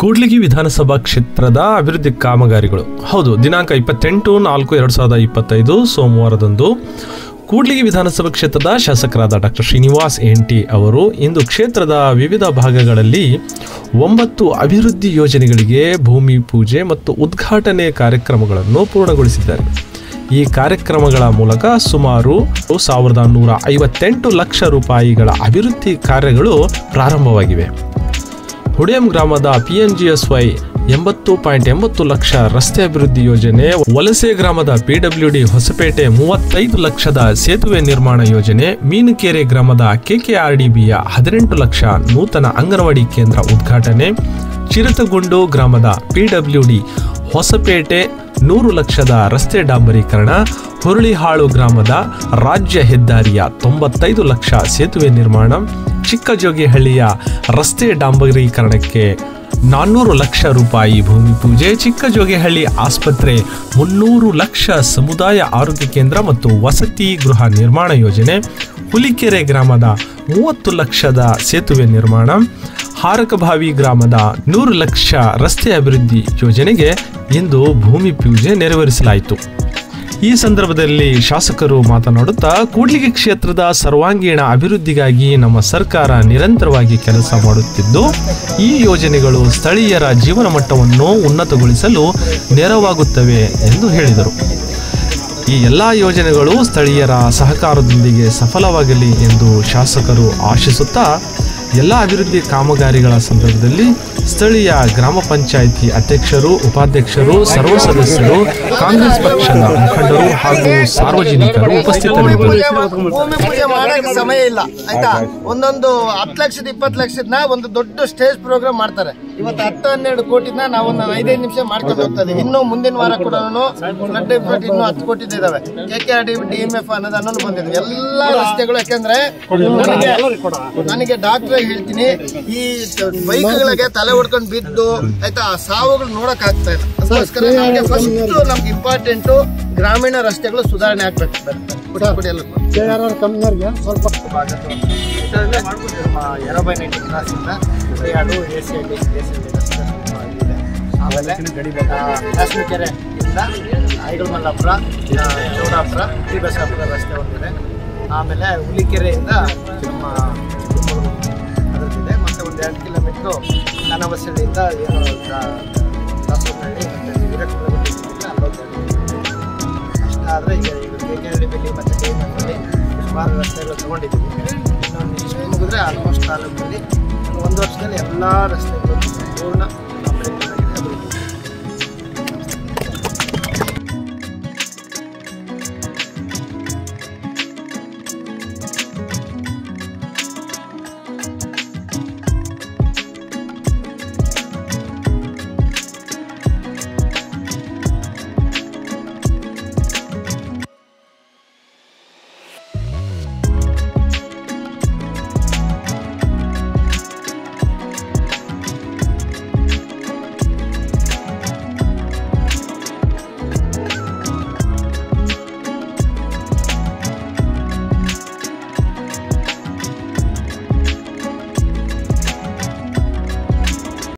ಕೂಡ್ಲಿಗಿ ವಿಧಾನಸಭಾ ಕ್ಷೇತ್ರದ ಅಭಿವೃದ್ಧಿ ಕಾಮಗಾರಿಗಳು. ಹೌದು, ದಿನಾಂಕ 28/4/2025 ಸೋಮವಾರದಂದು ಕೂಡ್ಲಿಗಿ ವಿಧಾನಸಭಾ ಕ್ಷೇತ್ರದ ಶಾಸಕರಾದ ಡಾಕ್ಟರ್ ಶ್ರೀನಿವಾಸ್ ಎನ್.ಟಿ. ಅವರು ಇಂದು ಕ್ಷೇತ್ರದ ವಿವಿಧ ಭಾಗಗಳಲ್ಲಿ 9 ಅಭಿವೃದ್ಧಿ ಯೋಜನೆಗಳಿಗೆ ಭೂಮಿ ಪೂಜೆ ಮತ್ತು ಉದ್ಘಾಟನೆ ಕಾರ್ಯಕ್ರಮಗಳನ್ನು ಪೂರ್ಣಗೊಳಿಸಿದ್ದಾರೆ. ಈ ಕಾರ್ಯಕ್ರಮಗಳ ಮೂಲಕ ಸುಮಾರು 1,158 ಲಕ್ಷ ರೂಪಾಯಿಗಳ ಅಭಿವೃದ್ಧಿ ಕಾರ್ಯಗಳು ಪ್ರಾರಂಭವಾಗಿವೆ. ಹುಡಿಯಂ ಗ್ರಾಮದ PNGSY 80.80 ಲಕ್ಷ ರಸ್ತೆ ಅಭಿವೃದ್ಧಿ ಯೋಜನೆ, ವಲಸೆ ಗ್ರಾಮದ PWD ಹೊಸಪೇಟೆ 35 ಲಕ್ಷದ ಸೇತುವೆ ನಿರ್ಮಾಣ ಯೋಜನೆ, ಮೀನುಕೆರೆ ಗ್ರಾಮದ KKRDBಯ 18 ಲಕ್ಷ ನೂತನ ಅಂಗನವಾಡಿ ಕೇಂದ್ರ ಉದ್ಘಾಟನೆ, ಚಿರತಗುಂಡು ಗ್ರಾಮದ PWD ಹೊಸಪೇಟೆ 100 ಲಕ್ಷದ ರಸ್ತೆ ಡಾಂಬರೀಕರಣ, ಹುರುಳಿಹಾಳು ಗ್ರಾಮದ ರಾಜ್ಯ ಹೆದ್ದಾರಿಯ 95 ಲಕ್ಷ ಸೇತುವೆ ನಿರ್ಮಾಣ, ಚಿಕ್ಕಜೋಗಿಹಳ್ಳಿಯ ರಸ್ತೆ ಡಾಂಬರೀಕರಣಕ್ಕೆ 400 ಲಕ್ಷ ರೂಪಾಯಿ ಭೂಮಿ ಪೂಜೆ, ಚಿಕ್ಕಜೋಗಿಹಳ್ಳಿ ಆಸ್ಪತ್ರೆ 300 ಲಕ್ಷ ಸಮುದಾಯ ಆರೋಗ್ಯ ಕೇಂದ್ರ ಮತ್ತು ವಸತಿ ಗೃಹ ನಿರ್ಮಾಣ ಯೋಜನೆ, ಹುಲಿಕೆರೆ ಗ್ರಾಮದ 30 ಲಕ್ಷದ ಸೇತುವೆ ನಿರ್ಮಾಣ, ಹಾರಕಭಾವಿ ಗ್ರಾಮದ 100 ಲಕ್ಷ ರಸ್ತೆ ಅಭಿವೃದ್ಧಿ ಯೋಜನೆಗೆ ಇಂದು ಭೂಮಿ ಪೂಜೆ ನೆರವೇರಿಸಲಾಯಿತು. ಈ ಸಂದರ್ಭದಲ್ಲಿ ಶಾಸಕರು ಮಾತನಾಡುತ್ತಾ, ಕೂಡ್ಲಿಗಿ ಕ್ಷೇತ್ರದ ಸರ್ವಾಂಗೀಣ ಅಭಿವೃದ್ಧಿಗಾಗಿ ನಮ್ಮ ಸರ್ಕಾರ ನಿರಂತರವಾಗಿ ಕೆಲಸ ಮಾಡುತ್ತಿದ್ದು, ಈ ಯೋಜನೆಗಳು ಸ್ಥಳೀಯರ ಜೀವನ ಮಟ್ಟವನ್ನು ಉನ್ನತಗೊಳಿಸಲು ನೆರವಾಗುತ್ತವೆ ಎಂದು ಹೇಳಿದರು. ಈ ಎಲ್ಲ ಯೋಜನೆಗಳು ಸ್ಥಳೀಯರ ಸಹಕಾರದೊಂದಿಗೆ ಸಫಲವಾಗಲಿ ಎಂದು ಶಾಸಕರು ಆಶಿಸುತ್ತಾ, ಎಲ್ಲ ಅಭಿವೃದ್ಧಿ ಕಾಮಗಾರಿಗಳ ಸಂದರ್ಭದಲ್ಲಿ ಸ್ಥಳೀಯ ಗ್ರಾಮ ಪಂಚಾಯಿತಿ ಅಧ್ಯಕ್ಷರು, ಉಪಾಧ್ಯಕ್ಷರು, ಸರ್ವ ಸದಸ್ಯರು, ಕಾಂಗ್ರೆಸ್ ಪಕ್ಷದ ಮುಖಂಡರು ಹಾಗೂ ಸಾರ್ವಜನಿಕರು ಉಪಸ್ಥಿತರಿದ್ದರು. ಭೂಮಿ ಪೂಜೆ ಮಾಡಕ್ಕೆ ಸಮಯ ಇಲ್ಲ ಆಯ್ತಾ. ಒಂದೊಂದು 10 ಲಕ್ಷದ 20 ಲಕ್ಷದ ಒಂದು ದೊಡ್ಡ ಸ್ಟೇಜ್ ಪ್ರೋಗ್ರಾಮ್ ಮಾಡ್ತಾರೆ. ಇವತ್ತು 10-12 ಕೋಟಿನ ನಾವು 5 ನಿಮಿಷ ಮಾಡ್ಕೊಂಡು ಹೋಗ್ತದೆ. ಇನ್ನು ಮುಂದಿನ ವಾರ ಕೂಡ ಫ್ಲಡ್ ಇಫೆಕ್ಟ್ ಇನ್ನೂ 10 ಕೋಟಿ ಇದಾವೆ. KKRDB DMF ಅನ್ನೋದು ಬಂದಿದೆ. ಎಲ್ಲ ರಸ್ತೆಗಳು, ಯಾಕಂದ್ರೆ ನನಗೆ ಡಾಕ್ಟರ್ ಹೇಳ್ತೀನಿ, ಈ ಬೈಕ್ಗಳಿಗೆ ತಲೆ ಹೊಡ್ಕೊಂಡು ಬಿದ್ದು ಆಯ್ತಾ ಸಾವುಗಳು ನೋಡಕ್ ಆಗ್ತಾ ಇಲ್ಲ. ಅದಕ್ಕೋಸ್ಕರ ನಮಗೆ ಫಸ್ಟ್ ನಮ್ಗೆ ಇಂಪಾರ್ಟೆಂಟು ಗ್ರಾಮೀಣ ರಸ್ತೆಗಳು ಸುಧಾರಣೆ ಆಗ್ಬೇಕು. ಆಮೇಲೆ ಕಾಶ್ಮೀಕೆರೆಯಿಂದ ಐಗಲ್ಮಲ್ಲಾಪುರ, ಚೌಡಾಪುರ, ಬಸಾಪುರ ರಸ್ತೆ ಒಂದಿದೆ. ಆಮೇಲೆ ಹುಲಿಕೆರೆಯಿಂದ ನಮ್ಮ ಅದರದ್ದಿದೆ. ಮತ್ತು ಒಂದು 2 ಕಿಲೋಮೀಟ್ರು ಕನಬಸಳ್ಳಿಯಿಂದ ಏನು ದಾಸೋಹಳ್ಳಿ ಅಷ್ಟಾದರೆ ಈಗ KKRDBಯಲ್ಲಿ ಮತ್ತು KMFಲ್ಲಿ ಸುಮಾರು ರಸ್ತೆಗಳು ತೊಗೊಂಡಿದ್ದೀವಿ. ಇನ್ನೊಂದು ಇಷ್ಟು ಮುಗಿದ್ರೆ ಆಲ್ಮೋಸ್ಟ್ ತಾಲೂಕಲ್ಲಿ 1 ವರ್ಷದಲ್ಲಿ ಎಲ್ಲ ರಸ್ತೆಗಳು ಸಂಪೂರ್ಣ